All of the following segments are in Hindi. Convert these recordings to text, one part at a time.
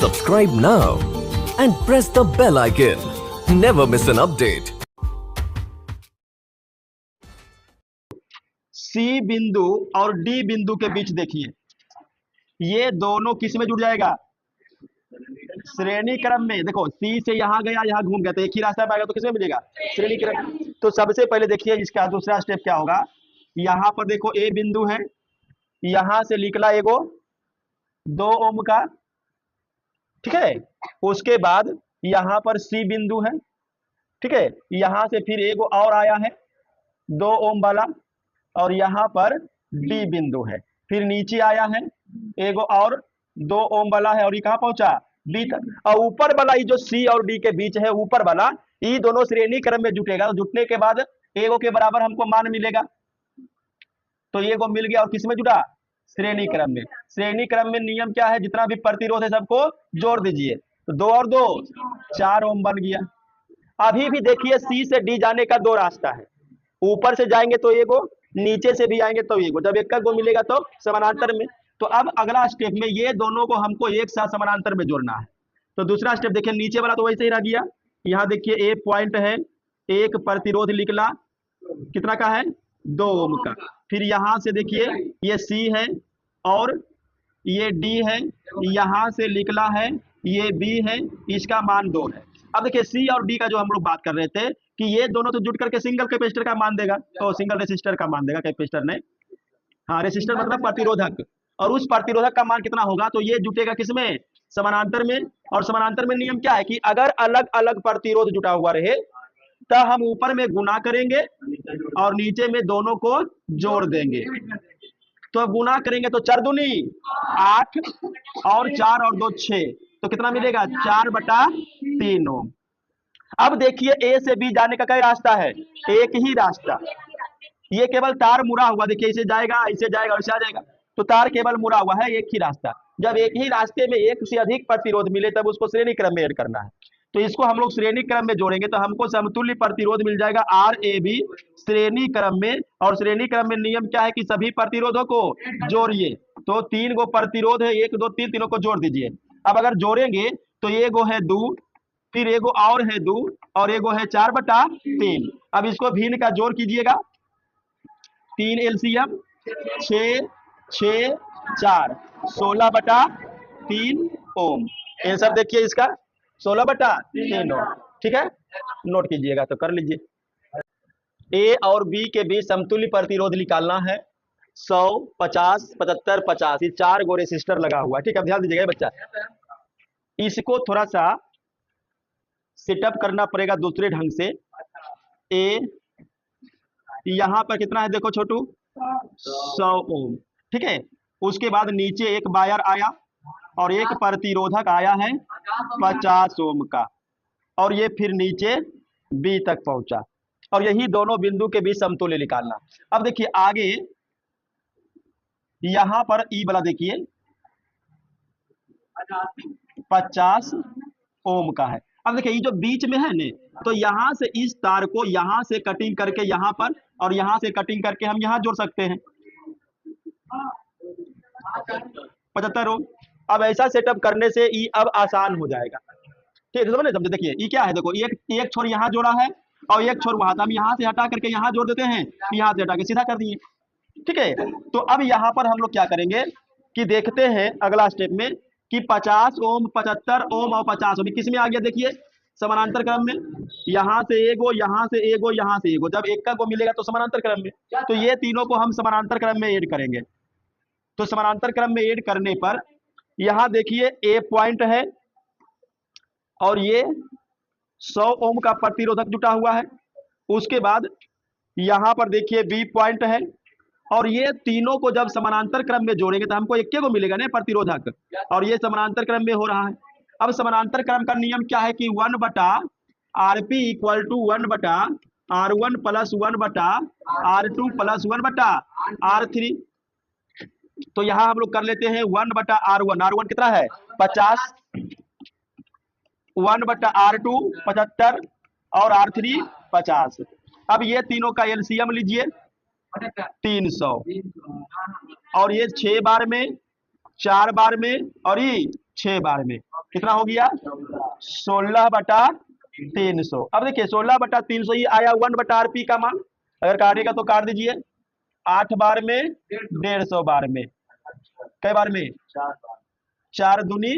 Subscribe now and press the bell icon. Never miss an update. सी बिंदु और डी बिंदु के बीच देखिए, ये दोनों किस में जुड़ जाएगा? श्रेणी क्रम में। देखो सी से यहाँ गया, यहाँ घूम गया, तो एक ही रास्ता पाएगा, तो किसमें मिलेगा? श्रेणी क्रम। तो सबसे पहले देखिए इसका दूसरा स्टेप क्या होगा। यहाँ पर देखो ए बिंदु है, यहाँ से निकला एगो 2 ओम का, ठीक है। उसके बाद यहाँ पर सी बिंदु है, ठीक है। यहाँ से फिर एगो और आया है 2 ओम वाला, और यहाँ पर डी बिंदु है। फिर नीचे आया है एगो और 2 ओम वाला है, और ये कहाँ पहुंचा? बी तक। और ऊपर वाला ये जो सी और डी के बीच है, ऊपर वाला, ये दोनों श्रेणी क्रम में जुटेगा। जुटने के बाद एगो के बराबर हमको मान मिलेगा, तो ये को मिल गया। और किस में जुटा? श्रेणी क्रम में। श्रेणी क्रम में नियम क्या है? जितना भी प्रतिरोध है सबको जोड़ दीजिए, तो 2 और 2 4 ओम बन गया। अभी भी देखिए सी से डी जाने का 2 रास्ता है। ऊपर से जाएंगे तो एगो, नीचे से भी आएंगे तो एगो। जब एक का गो मिलेगा तो समानांतर में। तो अब अगला स्टेप में ये दोनों को हमको एक साथ समानांतर में जोड़ना है। तो दूसरा स्टेप देखिए, नीचे वाला तो वैसे ही रह गया। यहाँ देखिए ए पॉइंट है, एक प्रतिरोध निकला, कितना का है? 2 ओम का। फिर यहाँ से देखिए ये सी है और ये डी है, यहाँ से निकला है ये बी है, इसका मान 2 है। अब देखिए सी और डी का जो हम लोग बात कर रहे थे कि ये दोनों तो जुट करके सिंगल कैपेसिटर का मान देगा, तो सिंगल रेसिस्टर का मान देगा कैपेसिटर ने। हाँ, रेसिस्टर मतलब प्रतिरोधक। और उस प्रतिरोधक का मान कितना होगा? तो ये जुटेगा किसमें? समानांतर में। और समानांतर में नियम क्या है कि अगर अलग अलग प्रतिरोध जुटा हुआ रहे तो हम ऊपर में गुना करेंगे और नीचे में दोनों को जोड़ देंगे। तो गुना करेंगे तो 4 दूनी 8 और 4 और 2 6, तो कितना मिलेगा? 4/3 ओम। अब देखिए ए से बी जाने का क्या रास्ता है? एक ही रास्ता। ये केवल तार मुड़ा हुआ, देखिए इसे जाएगा, इसे जाएगा और इसे आ जाएगा, तो तार केवल मुड़ा हुआ है, एक ही रास्ता। जब एक ही रास्ते में एक से अधिक प्रतिरोध मिले तब उसको श्रेणी क्रम में ऐड करना है। तो इसको हम लोग श्रेणी क्रम में जोड़ेंगे तो हमको समतुल्य प्रतिरोध मिल जाएगा RAB श्रेणी क्रम में। और श्रेणी क्रम में नियम क्या है कि सभी प्रतिरोधों को जोड़िए। तो 3 गो प्रतिरोध है, 1 2 3, तीनों को जोड़ दीजिए। अब अगर जोड़ेंगे तो ये गो है 2, फिर एगो और है 2, और एगो है 4/3। अब इसको भिन्न का जोड़ कीजिएगा, 3 LCM 6 6 4 16/3 ओम। ये सब देखिए इसका 16/3 ओम, ठीक है। नोट कीजिएगा तो कर लीजिए। ए और बी के बीच समतुल्य प्रतिरोध निकालना है। 100 50 75 50, ये 4 गो रेसिस्टर लगा हुआ है, ठीक है। ध्यान दीजिएगा बच्चा, इसको थोड़ा सा सेटअप करना पड़ेगा दूसरे ढंग से। ए यहाँ पर कितना है देखो छोटू? 100 ओम, ठीक है। उसके बाद नीचे एक वायर आया और एक प्रतिरोधक आया है 50 ओम का, और ये फिर नीचे बी तक पहुंचा, और यही दोनों बिंदु के बीच समतुल्य निकालना। अब देखिए आगे यहां पर ई वाला देखिए 50 ओम का है। अब देखिए ये जो बीच में है ने, तो यहां से इस तार को यहां से कटिंग करके यहां पर, और यहां से कटिंग करके हम यहां जोड़ सकते हैं 75 ओम। अब ऐसा सेटअप करने से ये अब आसान हो जाएगा, ठीक है। समझे? समझे? देखिए ये क्या है, देखो एक छोर यहाँ जोड़ा है और एक छोर वहां, तो हम यहाँ से हटा करके यहाँ जोड़ देते हैं, यहाँ से हटा के सीधा कर दिए, ठीक है। तो अब यहाँ पर हम लोग क्या करेंगे कि देखते हैं अगला स्टेप में कि 50 ओम 75 ओम और 50 ओम किस में आ गया? देखिए समानांतर क्रम में। यहाँ से एगो, यहाँ से एगो, यहाँ से एगो, जब एक का गो मिलेगा तो समानांतर क्रम में। तो ये तीनों को हम समानांतर क्रम में ऐड करेंगे। तो समानांतर क्रम में ऐड करने पर यहाँ देखिए ए पॉइंट है और ये 100 ओम का प्रतिरोधक जुटा हुआ है। उसके बाद यहाँ पर देखिए बी पॉइंट है, और ये तीनों को जब समानांतर क्रम में जोड़ेंगे तो हमको एक को मिलेगा ना प्रतिरोधक, और ये समानांतर क्रम में हो रहा है। अब समानांतर क्रम का नियम क्या है कि 1/RP = 1/R1 + 1/R2 + 1/R3। तो यहाँ हम लोग कर लेते हैं 1/R1, R1 कितना है? 50, 1/R2 75 और R3 50। अब ये तीनों का LCM लीजिए 300, और ये 6 बार में, 4 बार में, और ये 6 बार में, कितना हो गया 16/300। अब देखिए 16/300 ही आया 1/rp का मान। अगर काटिएगा तो काट दीजिए 8 बार में 150 बार में, कई बार में 4 दूनी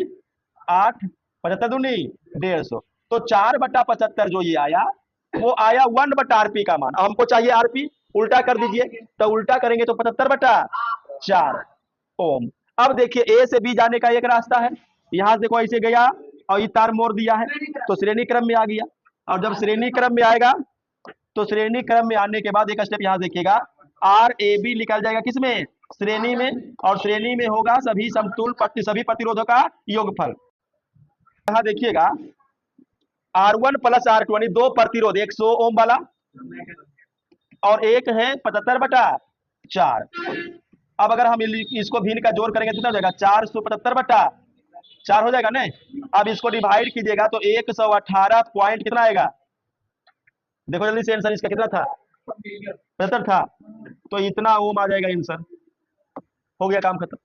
8, 75 दूनी 150, तो 4/75 जो ये आया वो आया 1/rp का मान। अब हमको चाहिए आरपी, उल्टा कर दीजिए, तो उल्टा करेंगे तो 75/4 ओम। अब देखिए ए से बी जाने का एक रास्ता है, यहां से देखो ऐसे गया और ये तार मोड़ दिया है तो श्रेणी क्रम में आ गया। और जब श्रेणी क्रम में आएगा तो श्रेणी क्रम में आने के बाद एक स्टेप यहां देखिएगा, आर ए बी निकल जाएगा किसमें, श्रेणी में, और श्रेणी में होगा सभी समतुल्य सभी प्रतिरोधों का योगफल। यहां देखिएगा R1 प्लस R2 यानी दो प्रतिरोध, एक 100 ओम वाला और एक है 75/4। अब अगर हम इसको भिन्न का जोड़ करेंगे तो कितना हो जाएगा 475/4 हो जाएगा ना। अब इसको डिवाइड कीजिएगा तो 118 पॉइंट कितना आएगा, देखो जल्दी से आंसर इसका कितना था 75 था, तो इतना ओम आ जाएगा आंसर। हो गया काम खत्म।